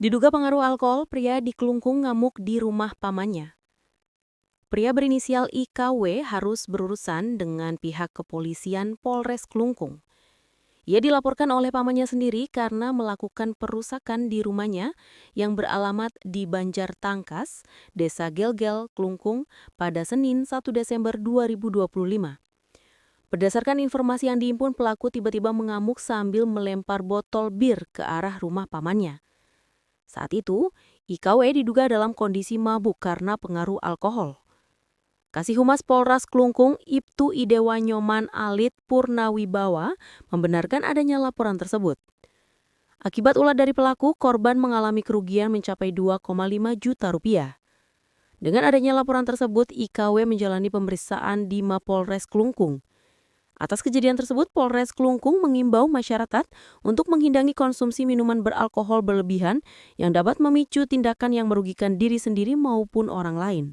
Diduga pengaruh alkohol, pria di Kelungkung ngamuk di rumah pamannya. Pria berinisial IKW harus berurusan dengan pihak kepolisian Polres Kelungkung. Ia dilaporkan oleh pamannya sendiri karena melakukan perusakan di rumahnya yang beralamat di Banjar Tangkas, Desa Gelgel, Kelungkung pada Senin 1 Desember 2025. Berdasarkan informasi yang dihimpun, pelaku tiba-tiba mengamuk sambil melempar botol bir ke arah rumah pamannya. Saat itu, IKW diduga dalam kondisi mabuk karena pengaruh alkohol. Kasih Humas Polres Kelungkung, Ibtu Idewa Nyoman Alit Purnawibawa, membenarkan adanya laporan tersebut. Akibat ulah dari pelaku, korban mengalami kerugian mencapai 2,5 juta rupiah. Dengan adanya laporan tersebut, IKW menjalani pemeriksaan di Mapolres Kelungkung. Atas kejadian tersebut, Polres Kelungkung mengimbau masyarakat untuk menghindari konsumsi minuman beralkohol berlebihan yang dapat memicu tindakan yang merugikan diri sendiri maupun orang lain.